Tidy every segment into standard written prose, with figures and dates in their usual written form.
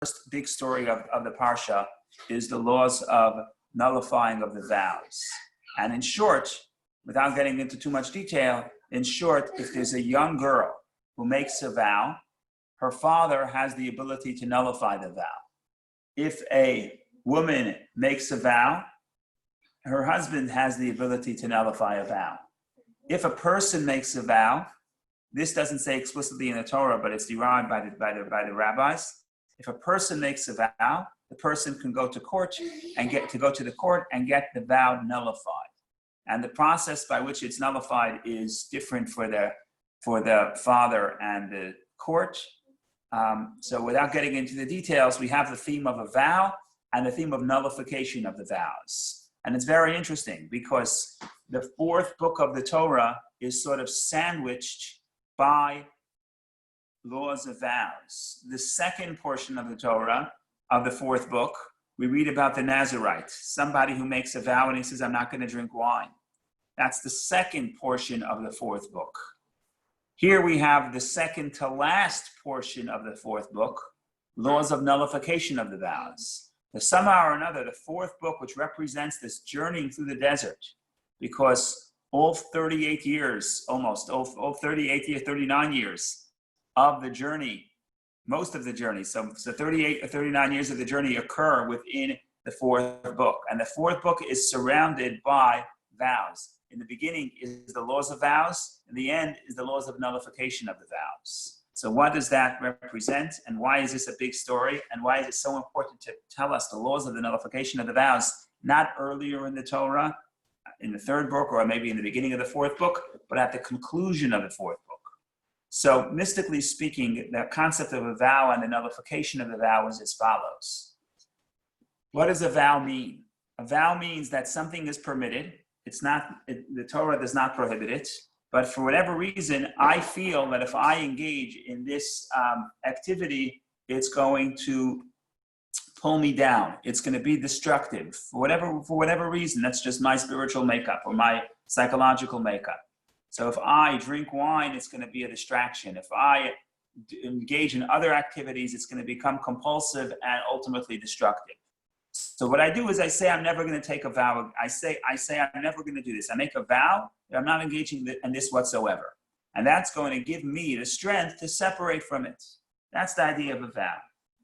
first big story of the Parsha is the laws of nullifying of the vows. And in short, without getting into too much detail, in short, if there's a young girl who makes a vow, her father has the ability to nullify the vow. If a woman makes a vow, her husband has the ability to nullify a vow. If a person makes a vow, this doesn't say explicitly in the Torah, but it's derived by the rabbis. If a person makes a vow, the person can go to court and get the vow nullified. And the process by which it's nullified is different for the father and the court. So without getting into the details, we have the theme of a vow and the theme of nullification of the vows. And it's very interesting because the fourth book of the Torah is sort of sandwiched by laws of vows. The second portion of the Torah, of the fourth book, we read about the Nazarite, somebody who makes a vow and he says, I'm not going to drink wine. That's the second portion of the fourth book. Here we have the second to last portion of the fourth book, laws of nullification of the vows. But somehow or another, the fourth book, which represents this journeying through the desert, because all 38 years, almost, all 38 years, 39 years of the journey, most of the journey, so 38 or 39 years of the journey occur within the fourth book. And the fourth book is surrounded by vows. In the beginning is the laws of vows, in the end is the laws of nullification of the vows. So what does that represent, and why is this a big story, and why is it so important to tell us the laws of the nullification of the vows, not earlier in the Torah, in the third book, or maybe in the beginning of the fourth book, but at the conclusion of the fourth book? So mystically speaking, the concept of a vow and the nullification of the vow is as follows. What does a vow mean? A vow means that something is permitted. The Torah does not prohibit it. But for whatever reason, I feel that if I engage in this activity, it's going to pull me down. It's going to be destructive. For whatever reason, that's just my spiritual makeup or my psychological makeup. So if I drink wine, it's going to be a distraction. If I engage in other activities, it's going to become compulsive and ultimately destructive. So what I do is I say I'm never going to take a vow. I say I'm never going to do this. I make a vow that I'm not engaging in this whatsoever. And that's going to give me the strength to separate from it. That's the idea of a vow.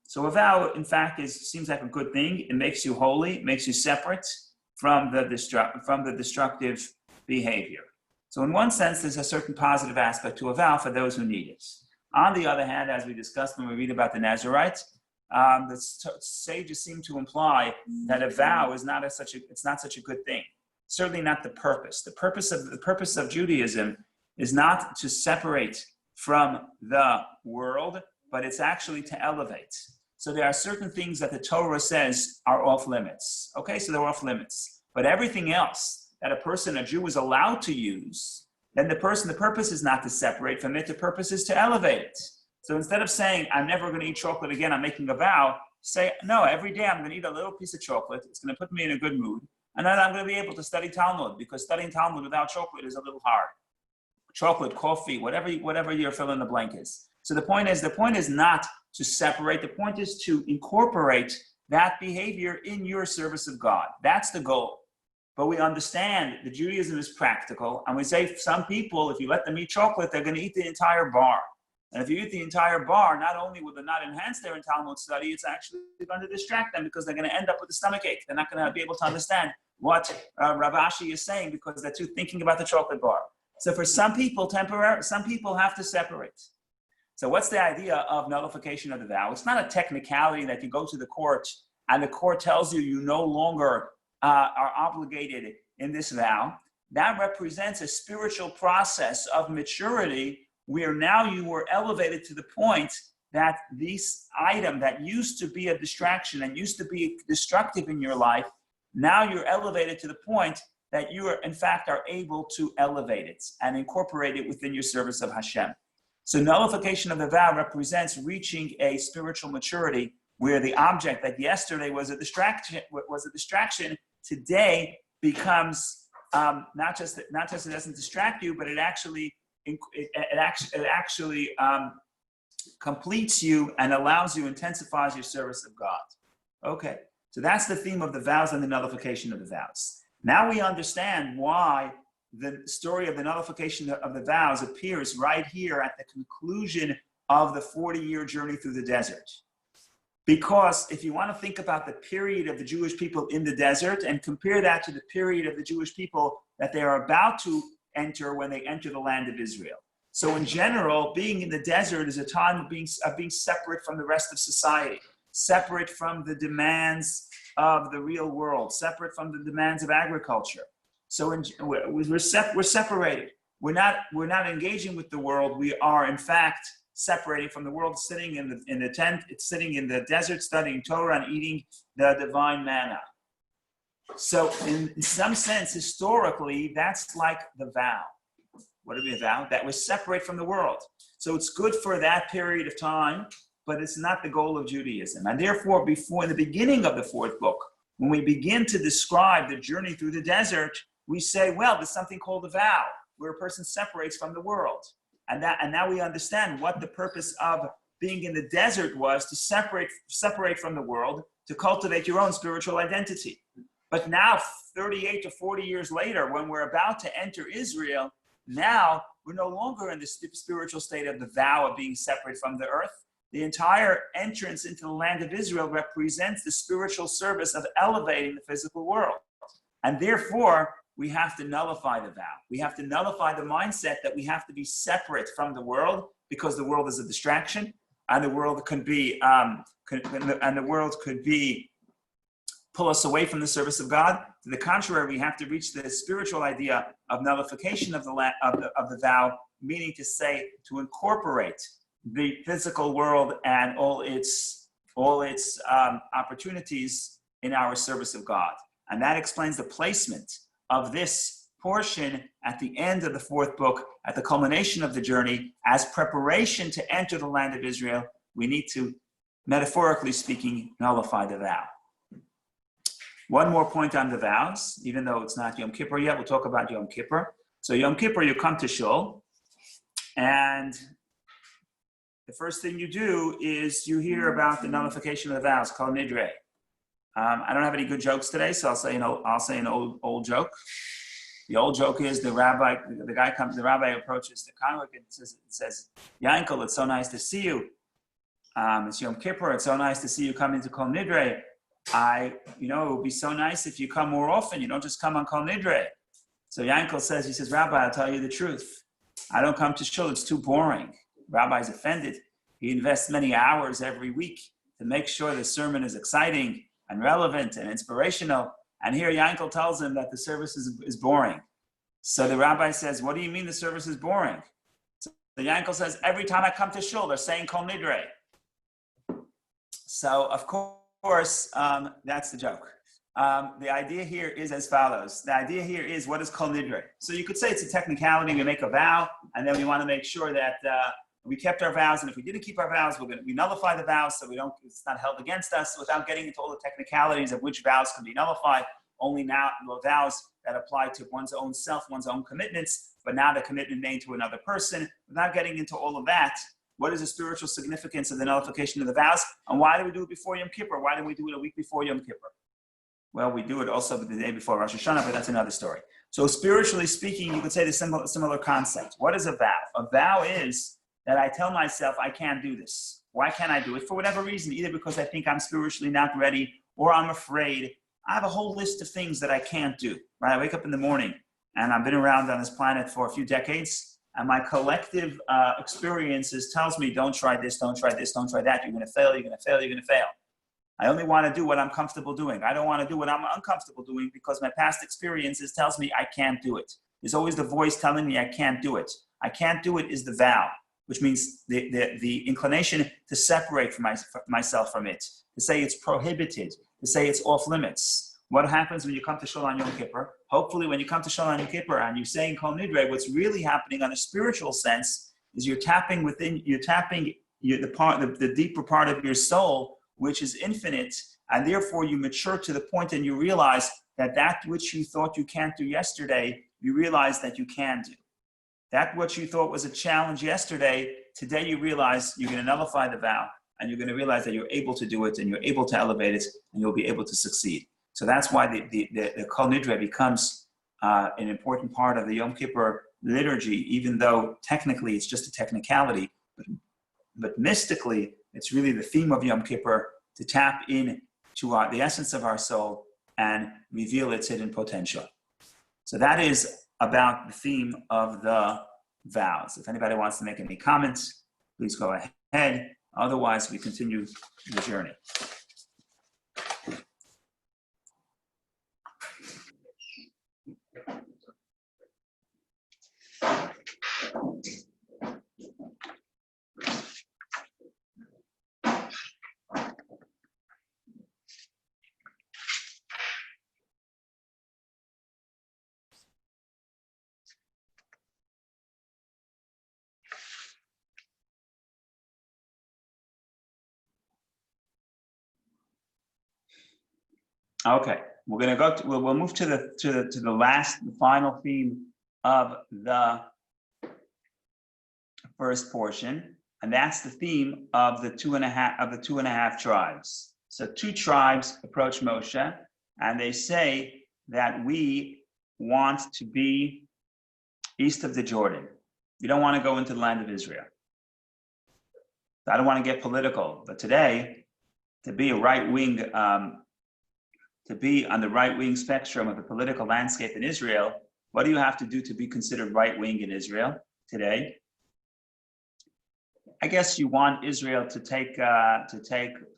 So a vow, in fact, seems like a good thing. It makes you holy. It makes you separate from the destructive behavior. So in one sense, there's a certain positive aspect to a vow for those who need it. On the other hand, as we discussed when we read about the Nazarite, the sages seem to imply that a vow is not such a good thing. Certainly not the purpose. The purpose of Judaism is not to separate from the world, but it's actually to elevate. So there are certain things that the Torah says are off limits. Okay, so they're off limits. But everything else that a Jew is allowed to use, then the purpose is not to separate from it. The purpose is to elevate it. So instead of saying, I'm never going to eat chocolate again, I'm making a vow, say, no, every day I'm going to eat a little piece of chocolate. It's going to put me in a good mood. And then I'm going to be able to study Talmud, because studying Talmud without chocolate is a little hard. Chocolate, coffee, whatever your fill in the blank is. So the point is not to separate. The point is to incorporate that behavior in your service of God. That's the goal. But we understand that Judaism is practical. And we say some people, if you let them eat chocolate, they're going to eat the entire bar. And if you eat the entire bar, not only will it not enhance their Talmud study, it's actually going to distract them, because they're going to end up with a stomachache. They're not going to be able to understand what Rav Ashi is saying, because they're too thinking about the chocolate bar. So for some people, some people have to separate. So what's the idea of nullification of the vow? It's not a technicality that you go to the court and the court tells you you no longer are obligated in this vow. That represents a spiritual process of maturity, where now you were elevated to the point that this item that used to be a distraction and used to be destructive in your life, now you're elevated to the point that you are, in fact, are able to elevate it and incorporate it within your service of Hashem. So nullification of the vow represents reaching a spiritual maturity where the object that yesterday was a distraction, today becomes not just it doesn't distract you, but it actually completes you and allows you, intensifies your service of God. Okay, so that's the theme of the vows and the nullification of the vows. Now we understand why the story of the nullification of the vows appears right here at the conclusion of the 40-year journey through the desert. Because if you want to think about the period of the Jewish people in the desert and compare that to the period of the Jewish people that they are about to enter when they enter the land of Israel. So in general, being in the desert is a time of being separate from the rest of society, separate from the demands of the real world, separate from the demands of agriculture. So we're separated. We're not engaging with the world. We are, in fact, separating from the world, sitting in the tent, it's sitting in the desert, studying Torah and eating the divine manna. So in some sense, historically, that's like the vow. What do we vow? That we're separate from the world. So it's good for that period of time, but it's not the goal of Judaism. And therefore, before in the beginning of the fourth book, when we begin to describe the journey through the desert, we say, well, there's something called a vow, where a person separates from the world. And now we understand what the purpose of being in the desert was, to separate from the world, to cultivate your own spiritual identity. But now, 38 to 40 years later, when we're about to enter Israel, now we're no longer in the spiritual state of the vow of being separate from the earth. The entire entrance into the land of Israel represents the spiritual service of elevating the physical world. And therefore, we have to nullify the vow. We have to nullify the mindset that we have to be separate from the world because the world is a distraction, and the world could pull us away from the service of God. To the contrary, we have to reach the spiritual idea of nullification of the vow, meaning to say to incorporate the physical world and all its opportunities in our service of God, and that explains the placement of this portion at the end of the fourth book, at the culmination of the journey, as preparation to enter the land of Israel. We need to, metaphorically speaking, nullify the vow. One more point on the vows, even though it's not Yom Kippur yet, we'll talk about Yom Kippur. So Yom Kippur, you come to Shul, and the first thing you do is you hear about the nullification of the vows, Kol Nidre. I don't have any good jokes today, so I'll say an old joke. The old joke is the rabbi approaches the convict and says, Yankel, it's so nice to see you. It's Yom Kippur, it's so nice to see you come into Kol Nidre. It would be so nice if you come more often. You don't just come on Kol Nidre. So Yankel says, Rabbi, I'll tell you the truth. I don't come to shul, it's too boring. Rabbi's offended. He invests many hours every week to make sure the sermon is exciting and relevant and inspirational. And here Yankel tells him that the service is boring. So the rabbi says, what do you mean the service is boring? So Yankel says, every time I come to shul, they're saying Kol Nidre. So of course, that's the joke. The idea here is as follows. The idea here is, what is Kol Nidre? So you could say it's a technicality. We make a vow, and then we want to make sure that we kept our vows, and if we didn't keep our vows, we nullify the vows so it's not held against us, without getting into all the technicalities of which vows can be nullified. Only now the vows that apply to one's own self, one's own commitments, but now the commitment made to another person. Without getting into all of that, what is the spiritual significance of the nullification of the vows? And why do we do it before Yom Kippur? Why do we do it a week before Yom Kippur? Well, we do it also the day before Rosh Hashanah, but that's another story. So spiritually speaking, you could say the similar concept. What is a vow? A vow is that I tell myself I can't do this. Why can't I do it? For whatever reason, either because I think I'm spiritually not ready, or I'm afraid. I have a whole list of things that I can't do. Right? I wake up in the morning, and I've been around on this planet for a few decades, and my collective experiences tells me, don't try this, don't try this, don't try that. You're going to fail, you're going to fail, you're going to fail. I only want to do what I'm comfortable doing. I don't want to do what I'm uncomfortable doing because my past experiences tells me I can't do it. There's always the voice telling me I can't do it. I can't do it is the vow, which means the inclination to separate from myself from it, to say it's prohibited, to say it's off limits. What happens when you come to Shul on Yom Kippur? Hopefully when you come to Shul on Yom Kippur and you're saying Kol Nidre, what's really happening on a spiritual sense is you're tapping the deeper part of your soul, which is infinite, and therefore you mature to the point and you realize that which you thought you can't do yesterday, you realize that you can do. That what you thought was a challenge yesterday, today you realize you're going to nullify the vow, and you're going to realize that you're able to do it, and you're able to elevate it, and you'll be able to succeed. So that's why the Kol Nidre becomes an important part of the Yom Kippur liturgy, even though technically it's just a technicality, but mystically, it's really the theme of Yom Kippur to tap in to the essence of our soul and reveal its hidden potential. So that is about the theme of the vows. If anybody wants to make any comments, please go ahead. Otherwise, we continue the journey. Okay, we're going to go. We'll move to the final theme of the first portion, and that's the theme of the two and a half tribes. So 2 tribes approach Moshe, and they say that we want to be east of the Jordan. We don't want to go into the land of Israel. I don't want to get political, but today, to be a right-wing. To be on the right-wing spectrum of the political landscape in Israel, what do you have to do to be considered right-wing in Israel today? I guess you want Israel to take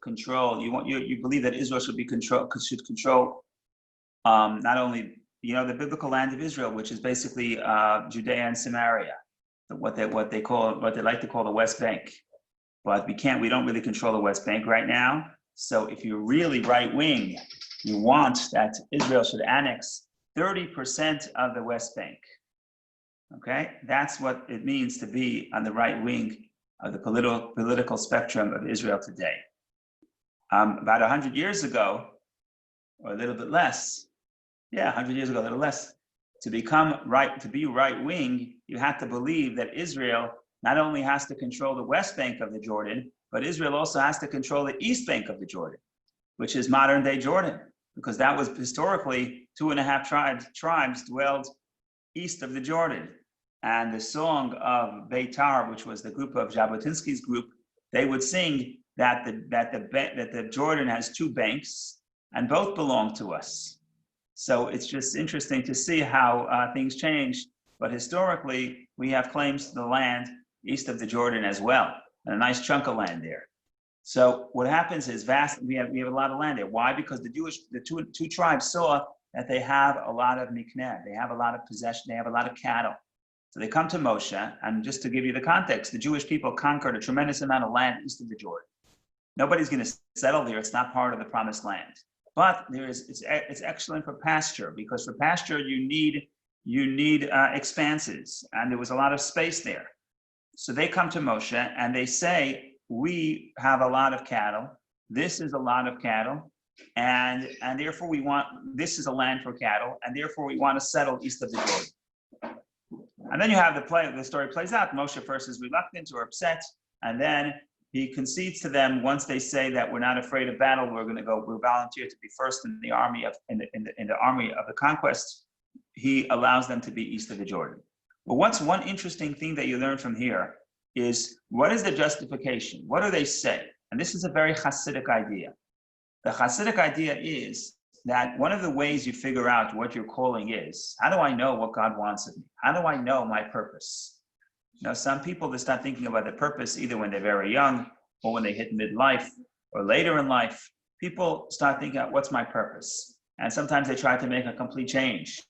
control. You believe that Israel should control not only the biblical land of Israel, which is basically Judea and Samaria, what they like to call the West Bank. But we don't really control the West Bank right now. So if you're really right-wing, you want that Israel should annex 30% of the West Bank. Okay, that's what it means to be on the right wing of the political spectrum of Israel today. About 100 years ago, or a little bit less, 100 years ago, a little less, to be right wing, you have to believe that Israel not only has to control the West Bank of the Jordan, but Israel also has to control the East Bank of the Jordan, which is modern day Jordan, because that was historically 2.5 tribes dwelled east of the Jordan. And the song of Beitar, which was the group of Jabotinsky's group, they would sing that the Jordan has 2 banks and both belong to us. So it's just interesting to see how things change. But historically, we have claims to the land east of the Jordan as well, and a nice chunk of land there. So what happens is we have a lot of land there. Why? Because the two tribes saw that they have a lot of mikneh, they have a lot of possession, they have a lot of cattle. So they come to Moshe, and just to give you the context, the Jewish people conquered a tremendous amount of land east of the Jordan. Nobody's going to settle there; it's not part of the promised land. But it's excellent for pasture, because for pasture you need expanses, and there was a lot of space there. So they come to Moshe and they say, we have a lot of cattle. This is a lot of cattle, and therefore this is a land for cattle, and therefore we want to settle east of the Jordan. And then you have the story plays out. Moshe first is reluctant or upset, and then he concedes to them once they say that we're not afraid of battle. We're volunteer to be first in the army in the army of the conquest. He allows them to be east of the Jordan. Well, what's one interesting thing that you learn from here is, what is the justification? What do they say? And this is a very Hasidic idea. The Hasidic idea is that one of the ways you figure out what your calling is, how do I know what God wants of me? How do I know my purpose? Some people, they start thinking about their purpose either when they're very young or when they hit midlife or later in life. People start thinking, what's my purpose? And sometimes they try to make a complete change.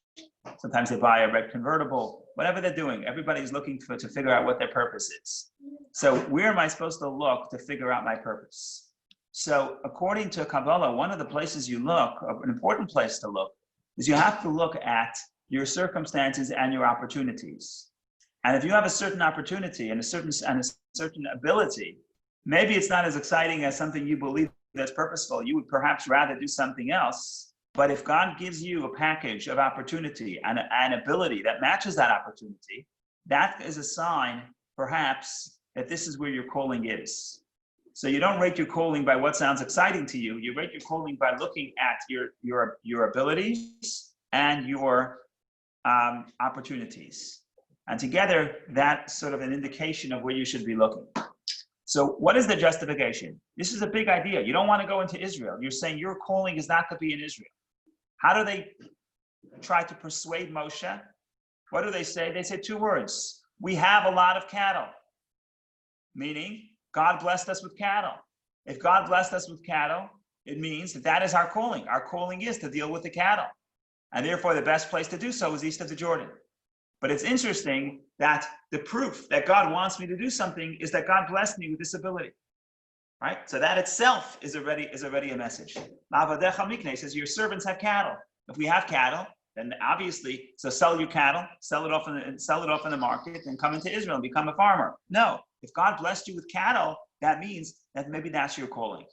Sometimes they buy a red convertible, whatever they're doing. Everybody's looking to figure out what their purpose is. So where am I supposed to look to figure out my purpose? So according to Kabbalah, one of the places you look, an important place to look, is you have to look at your circumstances and your opportunities. And if you have a certain opportunity and a certain ability, maybe it's not as exciting as something you believe that's purposeful. You would perhaps rather do something else. But if God gives you a package of opportunity and an ability that matches that opportunity, that is a sign, perhaps, that this is where your calling is. So you don't rate your calling by what sounds exciting to you. You rate your calling by looking at your abilities and your opportunities. And together, that's sort of an indication of where you should be looking. So what is the justification? This is a big idea. You don't want to go into Israel. You're saying your calling is not to be in Israel. How do they try to persuade Moshe? What do they say? They say two words. We have a lot of cattle. Meaning, God blessed us with cattle. If God blessed us with cattle, it means that that is our calling. Our calling is to deal with the cattle. And therefore, the best place to do so is east of the Jordan. But it's interesting that the proof that God wants me to do something is that God blessed me with this ability, right? So that itself is already a message. Ma'avadecha mikne says your servants have cattle. If we have cattle, then obviously, so sell your cattle, sell it off in the market, and come into Israel and become a farmer. No, if God blessed you with cattle, that means that maybe that's your calling.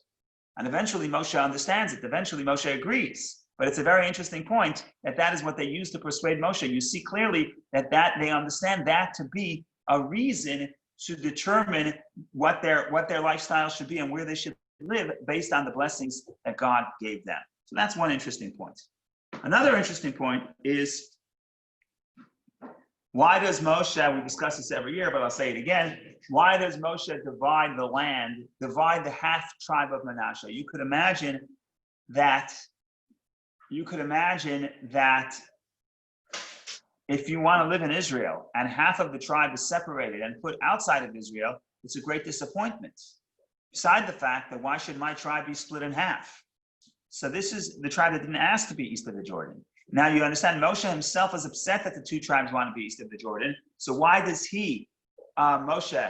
And eventually Moshe understands it. Eventually Moshe agrees. But it's a very interesting point that is what they use to persuade Moshe. You see clearly that they understand that to be a reason to determine what their lifestyle should be and where they should live based on the blessings that God gave them. So that's one interesting point. Another interesting point is, why does Moshe, we discuss this every year, but I'll say it again, why does Moshe divide the land, divide the half tribe of Menasha? You could imagine that if you want to live in Israel and half of the tribe is separated and put outside of Israel, it's a great disappointment. Beside the fact that why should my tribe be split in half? So this is the tribe that didn't ask to be east of the Jordan. Now you understand Moshe himself is upset that the two tribes want to be east of the Jordan. So why does Moshe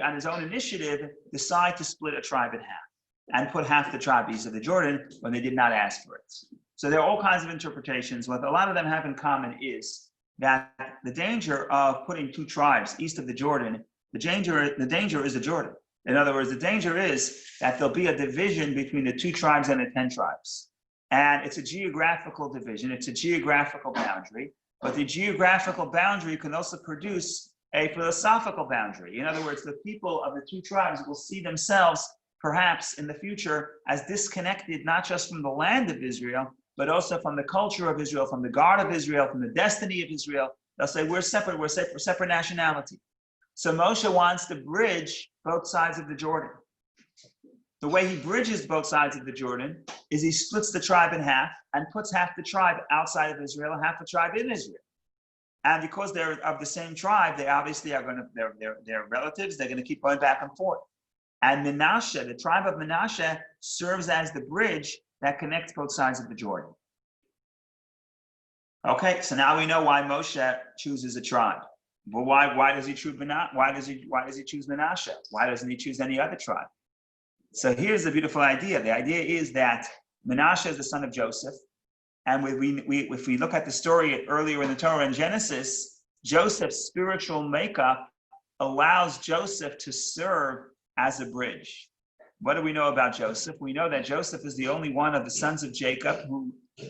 on his own initiative decide to split a tribe in half and put half the tribe east of the Jordan when they did not ask for it? So there are all kinds of interpretations. What a lot of them have in common is that the danger of putting two tribes east of the Jordan, the danger is the Jordan. In other words, the danger is that there'll be a division between the two tribes and the 10 tribes. And it's a geographical division, it's a geographical boundary, but the geographical boundary can also produce a philosophical boundary. In other words, the people of the two tribes will see themselves perhaps in the future as disconnected, not just from the land of Israel, but also from the culture of Israel, from the God of Israel, from the destiny of Israel. They'll say, we're separate nationality. So Moshe wants to bridge both sides of the Jordan. The way he bridges both sides of the Jordan is he splits the tribe in half and puts half the tribe outside of Israel and half the tribe in Israel. And because they're of the same tribe, they obviously are they're relatives, they're going to keep going back and forth. And Menashe, the tribe of Menashe, serves as the bridge that connects both sides of the Jordan. Okay, so now we know why Moshe chooses a tribe. But why does he choose Menashe? Why does he choose Menashe? Why doesn't he choose any other tribe? So here's the beautiful idea. The idea is that Menashe is the son of Joseph. And if we look at the story earlier in the Torah in Genesis, Joseph's spiritual makeup allows Joseph to serve as a bridge. What do we know about Joseph? We know that Joseph is the only one of the sons of Jacob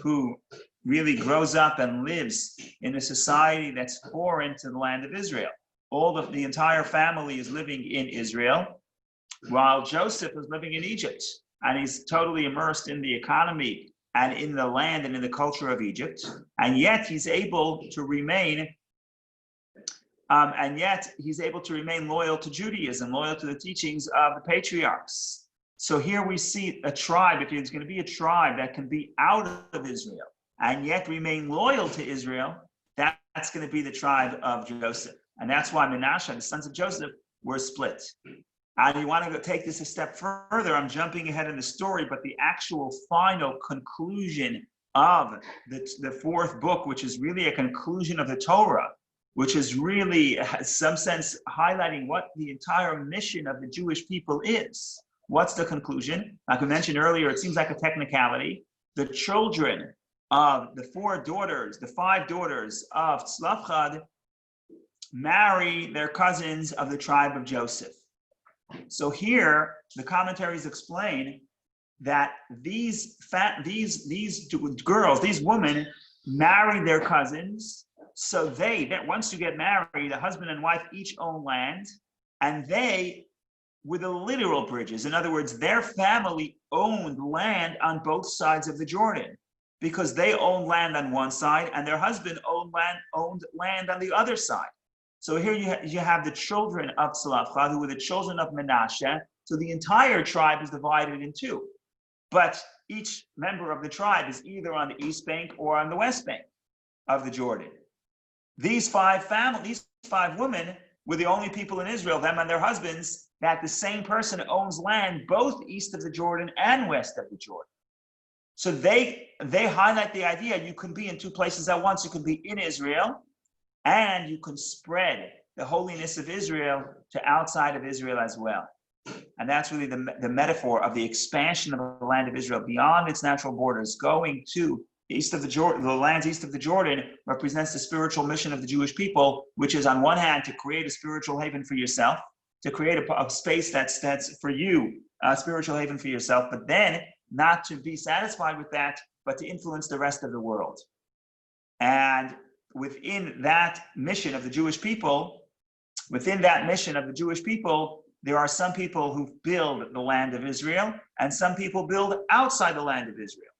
who really grows up and lives in a society that's foreign to the land of Israel. The entire family is living in Israel, while Joseph is living in Egypt, and he's totally immersed in the economy and in the land and in the culture of Egypt, and yet he's able to remain loyal to Judaism, loyal to the teachings of the patriarchs. So here we see a tribe, if there's going to be a tribe that can be out of Israel and yet remain loyal to Israel, that's going to be the tribe of Joseph. And that's why Menashe, the sons of Joseph, were split. And you want to take this a step further. I'm jumping ahead in the story, but the actual final conclusion of the fourth book, which is really a conclusion of the Torah, which is really, in some sense, highlighting what the entire mission of the Jewish people is. What's the conclusion? Like I mentioned earlier, it seems like a technicality. The children of the five daughters of Tzlafchad marry their cousins of the tribe of Joseph. So here, the commentaries explain that these girls, these women, marry their cousins. So that once you get married, a husband and wife each own land, And they were the literal bridges. In other words, their family owned land on both sides of the Jordan, because they owned land on one side and their husband owned land on the other side. So here you have the children of Tzlafchad, who were the children of Menasha. So the entire tribe is divided in two. But each member of the tribe is either on the east bank or on the west bank of the Jordan. These five women were the only people in Israel, them and their husbands, that the same person owns land both east of the Jordan and west of the Jordan. So they highlight the idea you can be in two places at once. You can be in Israel, and you can spread the holiness of Israel to outside of Israel as well. And that's really the metaphor of the expansion of the land of Israel beyond its natural borders, going to east of the Jordan. The lands east of the Jordan represents the spiritual mission of the Jewish people, which is on one hand to create a spiritual haven for yourself, to create a space that's for you, a spiritual haven for yourself, but then not to be satisfied with that, but to influence the rest of the world. And within that mission of the Jewish people, there are some people who build the land of Israel and some people build outside the land of Israel.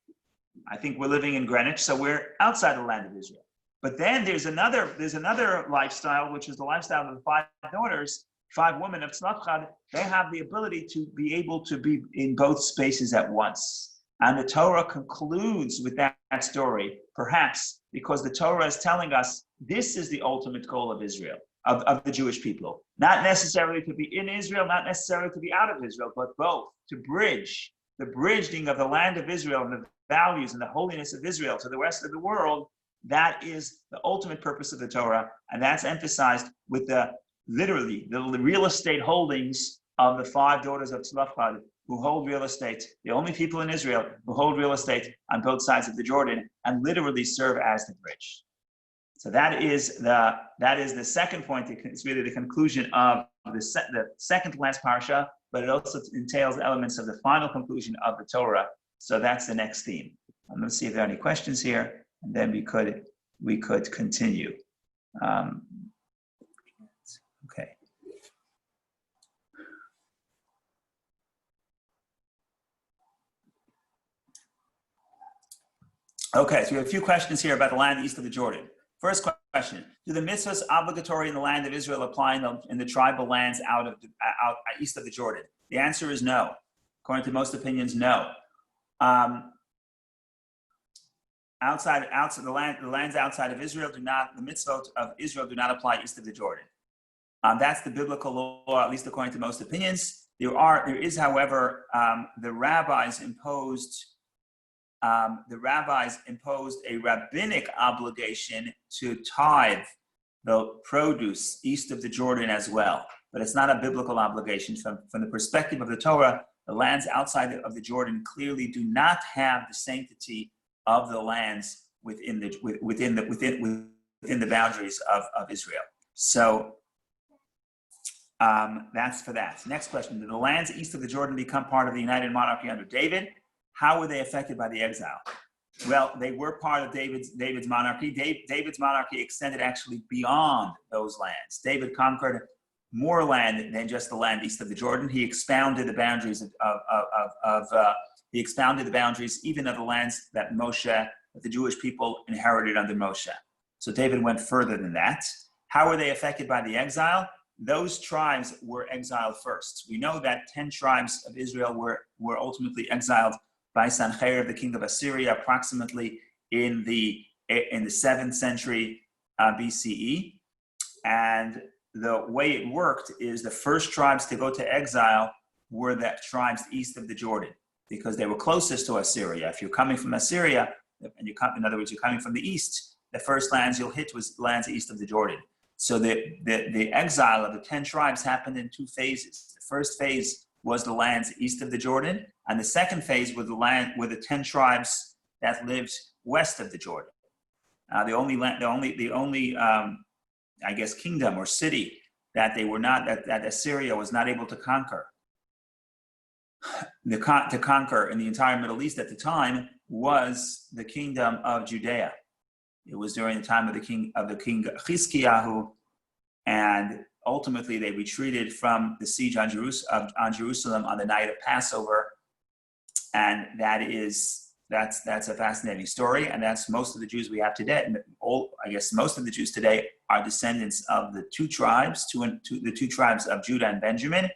I think we're living in Greenwich, so we're outside the land of Israel. But then there's another lifestyle, which is the lifestyle of the five daughters, five women of Tzlafchad. They have the ability to be able to be in both spaces at once. And the Torah concludes with that story, perhaps because the Torah is telling us this is the ultimate goal of Israel, of the Jewish people. Not necessarily to be in Israel, not necessarily to be out of Israel, but both, to bridge the bridging of the land of Israel and the values and the holiness of Israel to the rest of the world. That is the ultimate purpose of the Torah, and that's emphasized with the real estate holdings of the five daughters of Tzlafchad, who hold real estate, the only people in Israel who hold real estate on both sides of the Jordan and literally serve as the bridge. So that is the second point. It's really the conclusion of the second to last parsha, but it also entails elements of the final conclusion of the Torah. So that's the next theme. I'm going to see if there are any questions here, and then we could continue. Okay. Okay, so we have a few questions here about the land east of the Jordan. First question: do the mitzvahs obligatory in the land of Israel apply in the tribal lands out east of the Jordan? The answer is no. According to most opinions, no. Outside the lands outside of Israel the mitzvot of Israel do not apply east of the Jordan. That's the biblical law, at least according to most opinions. There is, however, the rabbis imposed a rabbinic obligation to tithe the produce east of the Jordan as well. But it's not a biblical obligation. From the perspective of the Torah, the lands outside of the Jordan clearly do not have the sanctity of the lands within the boundaries of Israel. So that's for that. Next question: did the lands east of the Jordan become part of the United Monarchy under David? How were they affected by the exile? Well, they were part of David's monarchy. David's monarchy extended actually beyond those lands. David conquered more land than just the land east of the Jordan. He expounded the boundaries even of the lands that the Jewish people inherited under Moshe. So David went further than that. How were they affected by the exile? Those tribes were exiled first. We know that 10 tribes of Israel were ultimately exiled by Sanherib, the king of Assyria, approximately in the 7th century BCE. And the way it worked is the first tribes to go to exile were the tribes east of the Jordan, because they were closest to Assyria. If you're coming from Assyria, and in other words, you're coming from the east, the first lands you'll hit was lands east of the Jordan. So the exile of the 10 tribes happened in two phases. The first phase was the lands east of the Jordan, and the second phase was the 10 tribes that lived west of the Jordan. The only I guess kingdom or city that Assyria was not able to conquer in the entire Middle East at the time was the kingdom of Judea. It was during the time of the king Chizkiyahu, and ultimately they retreated from the siege on Jerusalem on the night of Passover. And that's a fascinating story. And that's most of the Jews we have today. And I guess most of the Jews today are descendants of the two tribes of Judah and Benjamin,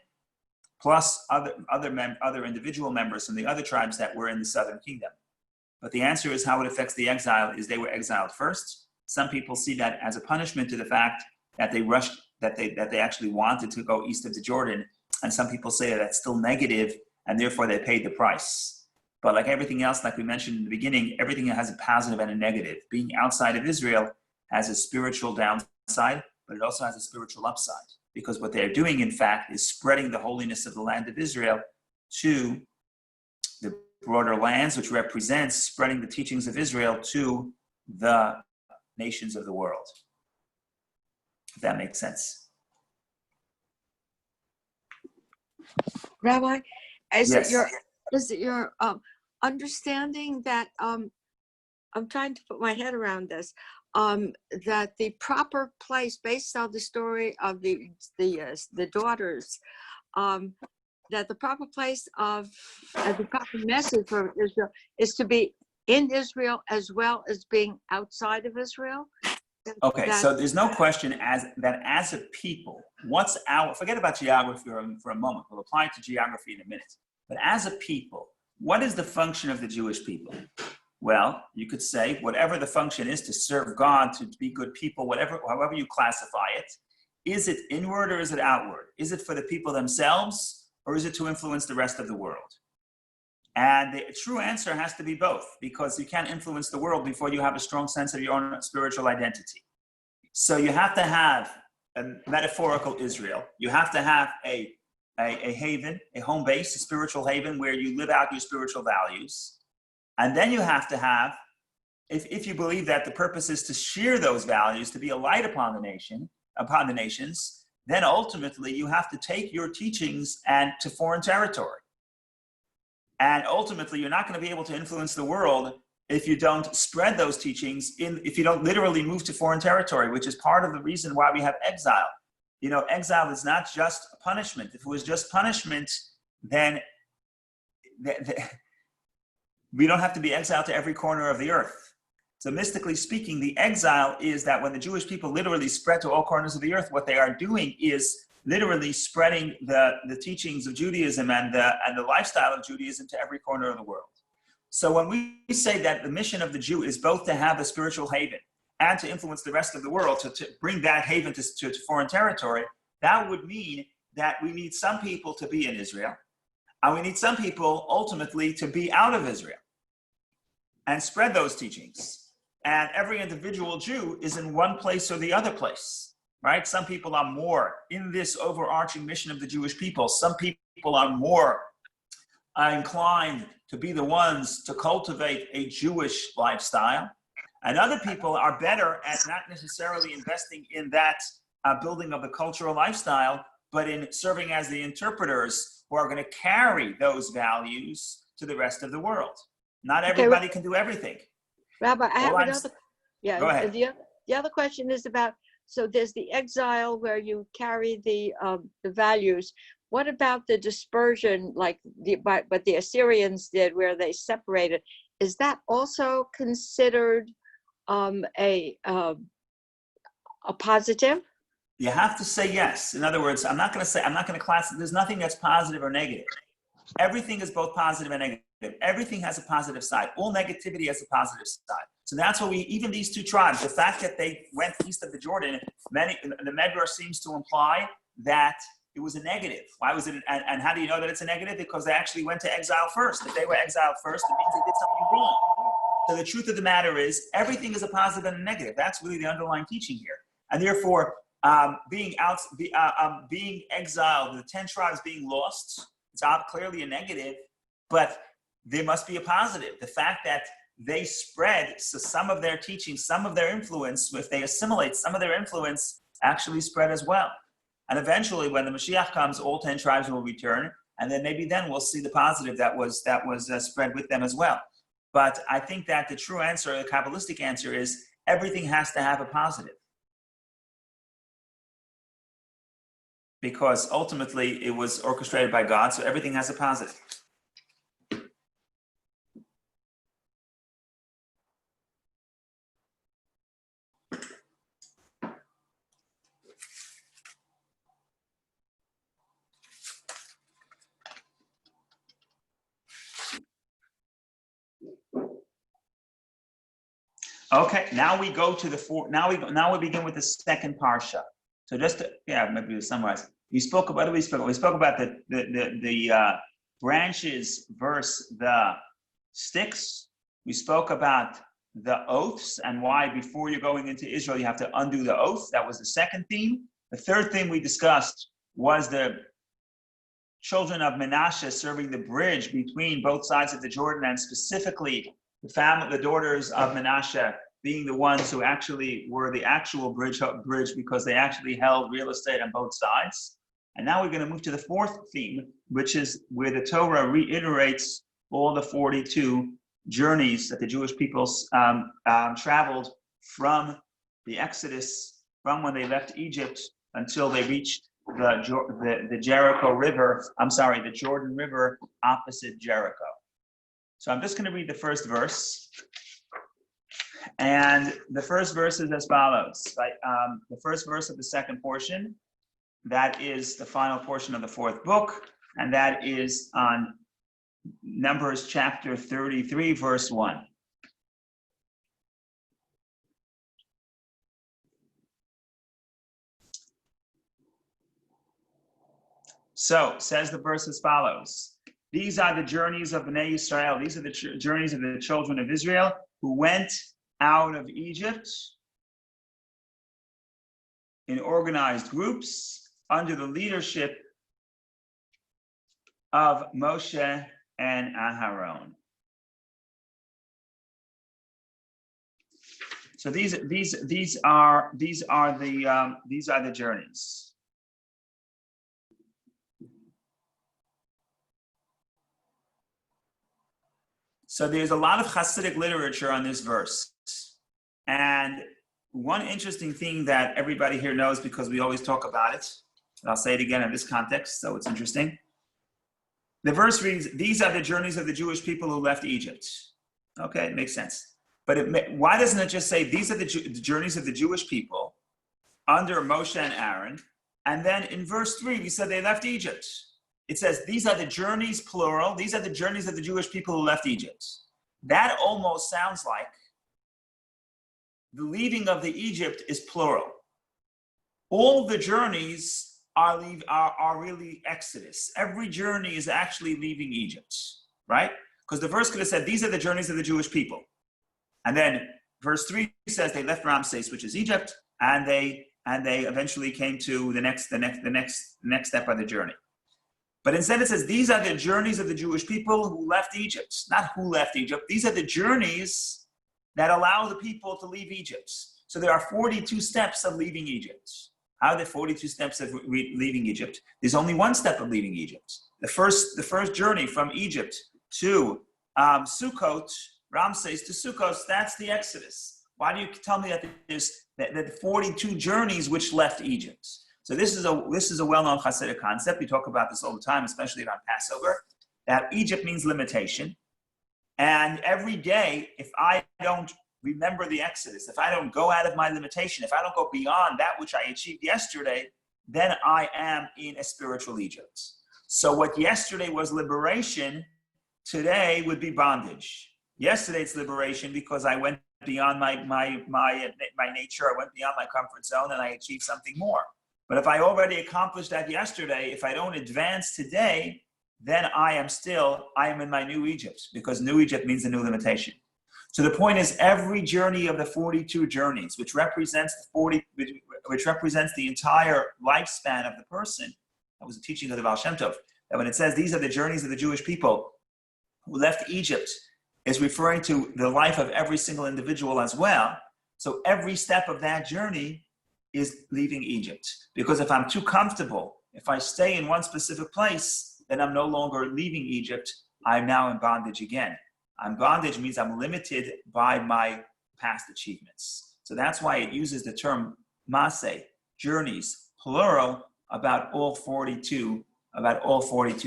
plus other individual members from the other tribes that were in the southern kingdom. But the answer is how it affects the exile is they were exiled first. Some people see that as a punishment to the fact that they actually wanted to go east of the Jordan. And some people say that that's still negative, and therefore they paid the price. But like everything else, like we mentioned in the beginning, everything has a positive and a negative. Being outside of Israel has a spiritual downside, but it also has a spiritual upside. Because what they're doing, in fact, is spreading the holiness of the land of Israel to the broader lands, which represents spreading the teachings of Israel to the nations of the world. If that makes sense. Rabbi, is Yes. it your understanding that I'm trying to put my head around this, that the proper place, based on the story of the daughters, that the proper place of the proper message for Israel is to be in Israel as well as being outside of Israel? Okay, so there's no question as a people, forget about geography for a moment, we'll apply it to geography in a minute, but as a people, what is the function of the Jewish people? Well, you could say whatever the function is to serve God, to be good people, however you classify it, is it inward or is it outward? Is it for the people themselves or is it to influence the rest of the world? And the true answer has to be both, because you can't influence the world before you have a strong sense of your own spiritual identity. So you have to have a metaphorical Israel. You have to have a haven, a home base, a spiritual haven where you live out your spiritual values. And then you have to have, if you believe that the purpose is to share those values, to be a light upon the nations, then ultimately you have to take your teachings and to foreign territory. And ultimately, you're not going to be able to influence the world if you don't spread those teachings, if you don't literally move to foreign territory, which is part of the reason why we have exile. You know, exile is not just a punishment. If it was just punishment, then we don't have to be exiled to every corner of the earth. So mystically speaking, the exile is that when the Jewish people literally spread to all corners of the earth, what they are doing is literally spreading the teachings of Judaism and the lifestyle of Judaism to every corner of the world. So when we say that the mission of the Jew is both to have a spiritual haven and to influence the rest of the world, to bring that haven to foreign territory, that would mean that we need some people to be in Israel, and we need some people ultimately to be out of Israel and spread those teachings. And every individual Jew is in one place or the other place. Right? Some people are more in this overarching mission of the Jewish people. Some people are more inclined to be the ones to cultivate a Jewish lifestyle. And other people are better at not necessarily investing in that building of the cultural lifestyle, but in serving as the interpreters who are going to carry those values to the rest of the world. Not everybody can do everything. Rabbi, I have another. Yeah, go ahead. The other question is about, so there's the exile where you carry the values. What about the dispersion, like what the Assyrians did, where they separated? Is that also considered a positive? You have to say yes. In other words, I'm not going to class. There's nothing that's positive or negative. Everything is both positive and negative. Everything has a positive side. All negativity has a positive side. So that's what even these two tribes, the fact that they went east of the Jordan, the Medrash seems to imply that it was a negative. Why was it? And how do you know that it's a negative? Because they actually went to exile first. If they were exiled first, it means they did something wrong. So the truth of the matter is, everything is a positive and a negative. That's really the underlying teaching here. And therefore, being exiled, the 10 tribes being lost, it's clearly a negative, but there must be a positive. The fact that they spread, so some of their teaching, some of their influence, if they assimilate, some of their influence actually spread as well. And eventually, when the Mashiach comes, all 10 tribes will return, and then maybe then we'll see the positive that was spread with them as well. But I think that the true answer, the Kabbalistic answer, is everything has to have a positive. because ultimately it was orchestrated by God, so everything has a positive. Okay, now we go to the now we begin with the second parsha. So just to, maybe to summarize, we spoke about we spoke about the branches versus the sticks. We spoke about the oaths and why before you're going into Israel you have to undo the oath. That was the second theme. The third thing we discussed was the children of Menasha serving the bridge between both sides of the Jordan, and specifically the daughters of Menasha being the ones who actually were the actual bridge because they actually held real estate on both sides. And now we're going to move to the fourth theme, which is where the Torah reiterates all the 42 journeys that the Jewish people traveled from the Exodus, from when they left Egypt until they reached the Jericho River, the Jordan River opposite Jericho. So I'm just going to read the first verse. And the first verse is as follows. Right? The first verse of the second portion, that is the final portion of the fourth book, and that is on Numbers chapter 33, verse 1. So, says the verse as follows. These are the journeys of Bnei Israel. These are the journeys of the children of Israel who went out of Egypt in organized groups under the leadership of Moshe and Aharon. So these are the journeys. So there's a lot of Hasidic literature on this verse. And one interesting thing that everybody here knows, because we always talk about it, and I'll say it again in this context, so it's interesting. The verse reads, these are the journeys of the Jewish people who left Egypt. Okay, it makes sense. But why doesn't it just say, these are the journeys of the Jewish people under Moshe and Aaron, and then in verse 3, we said they left Egypt. It says, these are the journeys, plural, these are the journeys of the Jewish people who left Egypt. That almost sounds like the leaving of the Egypt is plural. All the journeys are really Exodus. Every journey is actually leaving Egypt, right? Because the verse could have said, these are the journeys of the Jewish people. And then verse 3 says they left Ramses, which is Egypt, and they eventually came to the next step of the journey. But instead it says, these are the journeys of the Jewish people who left Egypt. Not who left Egypt. These are the journeys that allow the people to leave Egypt. So there are 42 steps of leaving Egypt. How are there 42 steps of leaving Egypt? There's only one step of leaving Egypt. The first journey from Egypt to Sukkot, Ramses to Sukkot, that's the Exodus. Why do you tell me that there's that 42 journeys which left Egypt? So this is a well-known Hasidic concept. We talk about this all the time, especially around Passover, that Egypt means limitation. And every day, if I don't remember the Exodus, if I don't go out of my limitation, if I don't go beyond that which I achieved yesterday, then I am in a spiritual Egypt. So what yesterday was liberation, today would be bondage. Yesterday it's liberation because I went beyond my nature, I went beyond my comfort zone, and I achieved something more. But if I already accomplished that yesterday, if I don't advance today, then I am in my new Egypt, because new Egypt means a new limitation. So the point is, every journey of the 42 journeys, which represents the entire lifespan of the person, that was a teaching of the Baal Shem Tov, that when it says these are the journeys of the Jewish people who left Egypt, is referring to the life of every single individual as well. So every step of that journey is leaving Egypt. Because if I'm too comfortable, if I stay in one specific place, then I'm no longer leaving Egypt. I'm now in bondage again. Bondage means I'm limited by my past achievements. So that's why it uses the term Masei, journeys, plural, about all 42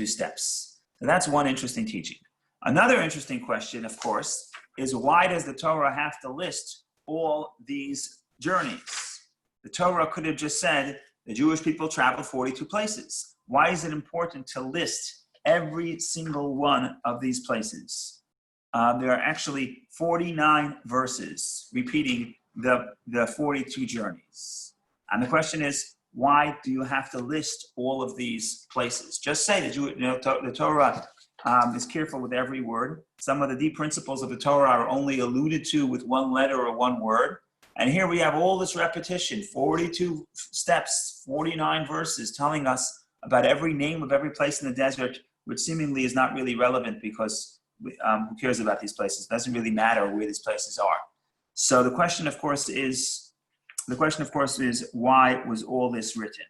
steps. So that's one interesting teaching. Another interesting question, of course, is why does the Torah have to list all these journeys? The Torah could have just said the Jewish people traveled 42 places. Why is it important to list every single one of these places? There are actually 49 verses repeating the 42 journeys. And the question is, why do you have to list all of these places? Just say the Torah is careful with every word. Some of the deep principles of the Torah are only alluded to with one letter or one word. And here we have all this repetition, 42 steps, 49 verses telling us about every name of every place in the desert, which seemingly is not really relevant because who cares about these places? It doesn't really matter where these places are. So the question, of course, is why was all this written?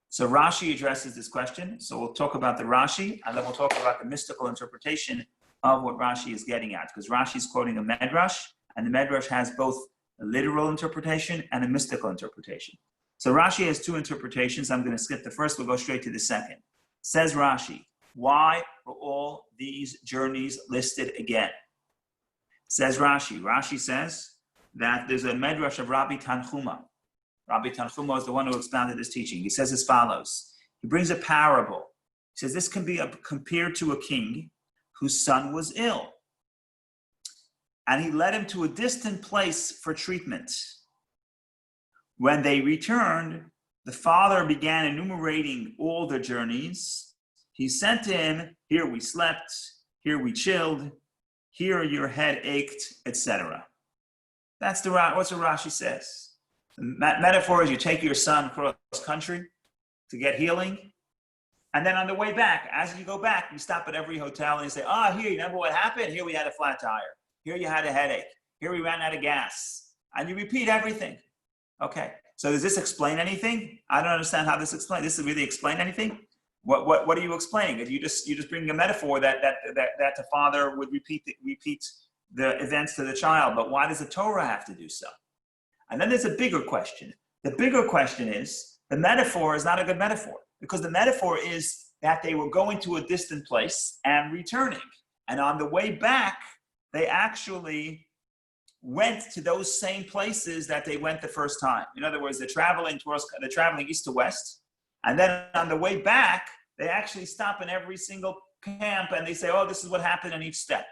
So Rashi addresses this question. So we'll talk about the Rashi, and then we'll talk about the mystical interpretation of what Rashi is getting at, because Rashi is quoting a Medrash, and the Medrash has both a literal interpretation and a mystical interpretation. So Rashi has two interpretations. I'm going to skip the first. We'll go straight to the second. Says Rashi, why are all these journeys listed again? Says Rashi says that there's a Medrash of Rabbi Tanchuma. Rabbi Tanchuma is the one who expounded this teaching. He says as follows. He brings a parable. He says this can be compared to a king whose son was ill. And he led him to a distant place for treatment. When they returned, the father began enumerating all the journeys. He sent to him, here we slept, here we chilled, here your head ached, etc. That's what Rashi says. The metaphor is you take your son across country to get healing, and then on the way back, as you go back, you stop at every hotel and you say, here, you remember what happened? Here we had a flat tire. Here you had a headache. Here we ran out of gas. And you repeat everything. Okay, so does this explain anything? I don't understand how this explains. This does really explain anything? What are you explaining? You just bring a metaphor that the father would repeat the events to the child, but why does the Torah have to do so? And then there's a bigger question. The bigger question is, the metaphor is not a good metaphor, because the metaphor is that they were going to a distant place and returning. And on the way back, they actually went to those same places that they went the first time. In other words, they're traveling east to west. And then on the way back, they actually stop in every single camp and they say, this is what happened in each step.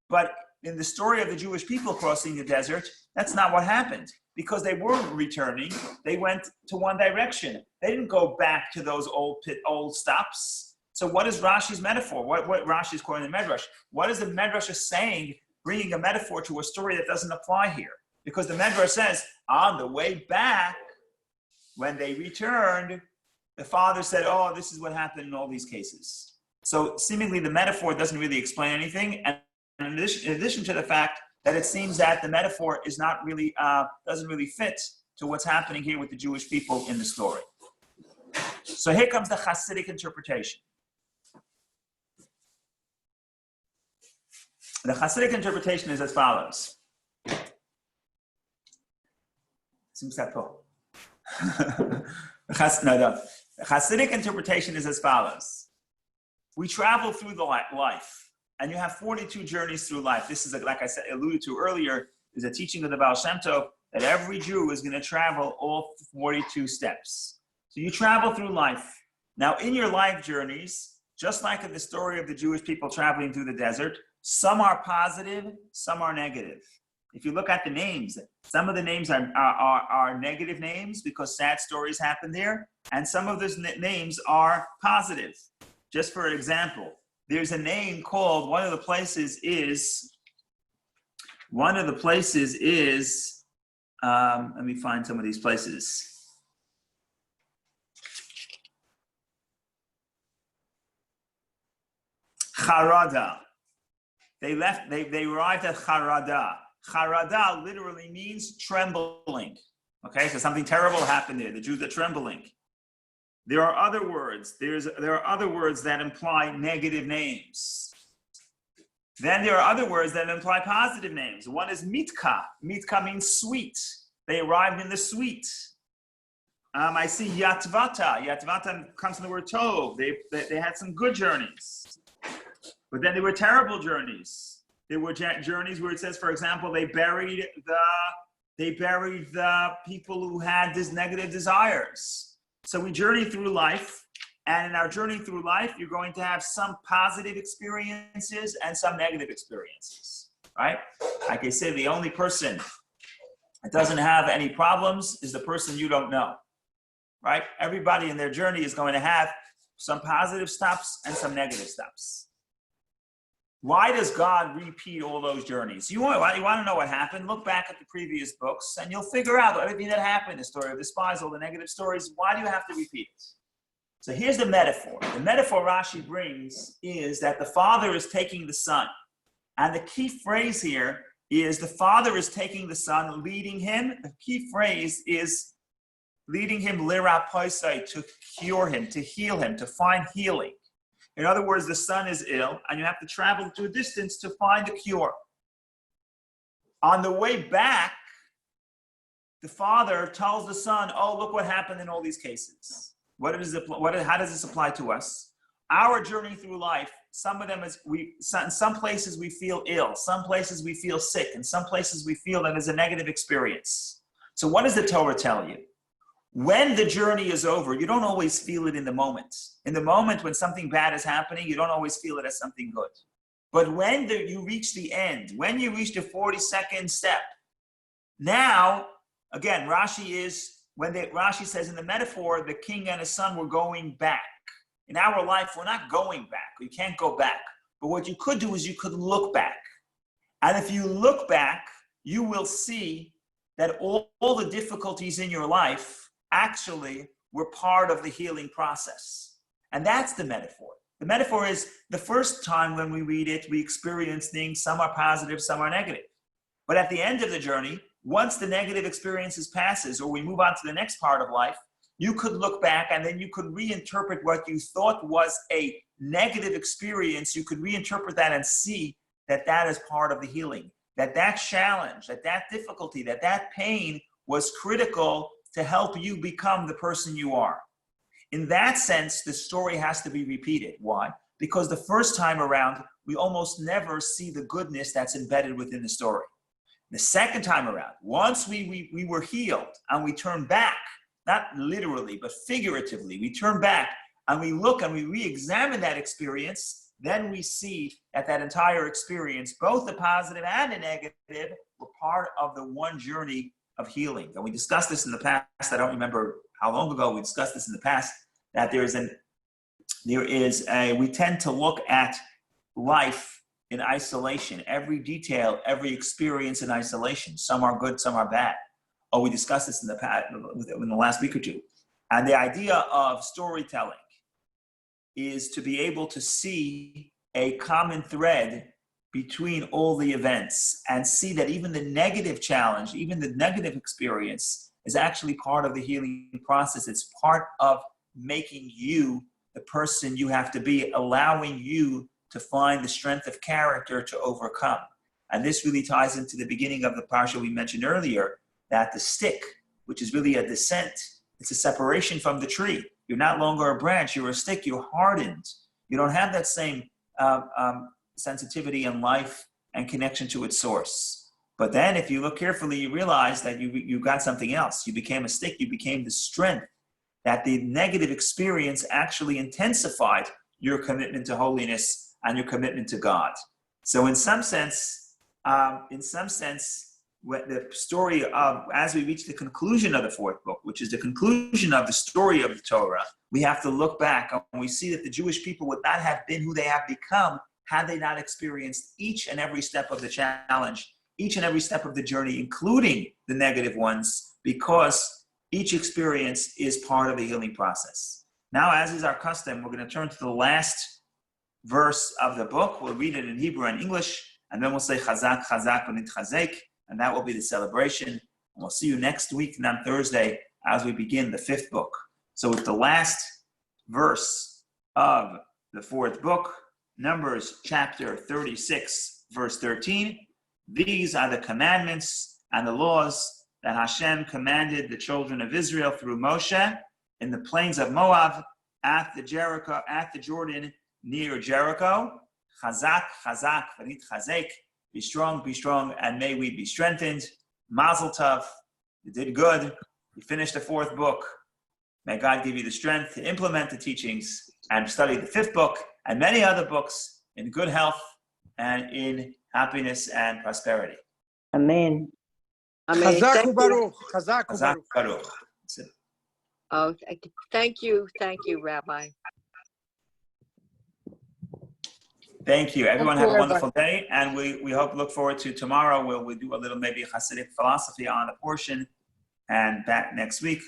But in the story of the Jewish people crossing the desert, that's not what happened, because they weren't returning. They went to one direction. They didn't go back to those old stops. So what is Rashi's metaphor? What Rashi is quoting the Medrash? What is the Medrash saying, bringing a metaphor to a story that doesn't apply here? Because the Medrash says, on the way back, when they returned, the father said, this is what happened in all these cases. So seemingly the metaphor doesn't really explain anything. And in addition to the fact that it seems that the metaphor is not really, doesn't really fit to what's happening here with the Jewish people in the story. So here comes the Hasidic interpretation. The Hasidic interpretation is as follows. The Hasidic interpretation is as follows. We travel through the life, and you have 42 journeys through life. This is, like I said, alluded to earlier, is a teaching of the Baal Shem Tov that every Jew is going to travel all 42 steps. So you travel through life. Now, in your life journeys, just like in the story of the Jewish people traveling through the desert, some are positive, some are negative. If you look at the names, some of the names are negative names because sad stories happen there, and some of those names are positive. Just for example, there's a name called, one of the places is, let me find some of these places. Charada. They arrived at Charada. Charada literally means trembling. Okay, so something terrible happened there. The Jews are trembling. There are other words. There are other words that imply negative names. Then there are other words that imply positive names. One is mitka. Mitka means sweet. They arrived in the sweet. I see Yatvata. Yatvata comes from the word Tov. They had some good journeys. But then there were terrible journeys. There were journeys where it says, for example, they buried the people who had these negative desires. So we journey through life, and in our journey through life, you're going to have some positive experiences and some negative experiences, right? Like I say, the only person that doesn't have any problems is the person you don't know, right? Everybody in their journey is going to have some positive stops and some negative stops. Why does God repeat all those journeys? You want to know what happened? Look back at the previous books and you'll figure out everything that happened, the story of the spies, all the negative stories. Why do you have to repeat it? So here's the metaphor. The metaphor Rashi brings is that the father is taking the son. And the key phrase here is the father is taking the son, leading him. The key phrase is leading him lira poisai, to cure him, to heal him, to find healing. In other words, the son is ill, and you have to travel to a distance to find a cure. On the way back, the father tells the son, oh, look what happened in all these cases. How does this apply to us? Our journey through life, some of them is, in some places we feel ill, some places we feel sick, and some places we feel that there's a negative experience. So what does the Torah tell you? When the journey is over, you don't always feel it in the moment. In the moment when something bad is happening, you don't always feel it as something good. But when you reach the end, when you reach the 42nd step, now, again, Rashi says in the metaphor, the king and his son were going back. In our life, we're not going back. We can't go back. But what you could do is you could look back. And if you look back, you will see that all the difficulties in your life actually were part of the healing process. And that's the metaphor. The metaphor is the first time when we read it, we experience things, some are positive, some are negative. But at the end of the journey, once the negative experiences passes, or we move on to the next part of life, you could look back and then you could reinterpret what you thought was a negative experience. You could reinterpret that and see that that is part of the healing, that challenge, that difficulty, that pain was critical to help you become the person you are. In that sense, the story has to be repeated. Why? Because the first time around, we almost never see the goodness that's embedded within the story. The second time around, once we were healed and we turn back, not literally, but figuratively, we turn back and we look and we re-examine that experience, then we see that entire experience, both the positive and the negative, were part of the one journey of healing. And we discussed this in the past. I don't remember how long ago we discussed this in the past, that we tend to look at life in isolation, every detail, every experience in isolation. Some are good, some are bad. Oh, we discussed this in the last week or two. And the idea of storytelling is to be able to see a common thread between all the events and see that even the negative challenge, even the negative experience is actually part of the healing process. It's part of making you the person you have to be, allowing you to find the strength of character to overcome. And this really ties into the beginning of the parsha we mentioned earlier, that the stick, which is really a descent, it's a separation from the tree. You're not longer a branch, you're a stick, you're hardened. You don't have that same sensitivity in life and connection to its source. But then if you look carefully, you realize that you got something else. You became a stick, you became the strength, that the negative experience actually intensified your commitment to holiness and your commitment to God. So in some sense, the story of, as we reach the conclusion of the fourth book, which is the conclusion of the story of the Torah, we have to look back and we see that the Jewish people would not have been who they have become had they not experienced each and every step of the challenge, each and every step of the journey, including the negative ones, because each experience is part of the healing process. Now, as is our custom, we're going to turn to the last verse of the book. We'll read it in Hebrew and English, and then we'll say Chazak, Chazak, and Chazek, and that will be the celebration. And we'll see you next week and on Thursday as we begin the fifth book. So with the last verse of the fourth book, Numbers chapter 36, verse 13, these are the commandments and the laws that Hashem commanded the children of Israel through Moshe in the plains of Moab at the Jordan near Jericho. Chazak, chazak, v'nit chazek. Be strong, and may we be strengthened. Mazel tov. You did good. You finished the 4th book. May God give you the strength to implement the teachings and study the 5th book and many other books in good health and in happiness and prosperity. Amen. Amen. Chazak Thank you. u'baruch. Chazak Chazak u'baruch. Baruch. That's it. Oh, thank you, Rabbi. Thank you. Everyone Thank have you, a wonderful day, and we look forward to tomorrow where we'll do a little maybe Hasidic philosophy on a portion, and back next week,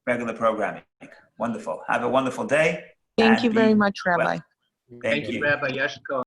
regular programming. Wonderful. Have a wonderful day. Thank you very be much, Rabbi. well. Thank you. Rabbi Yashko.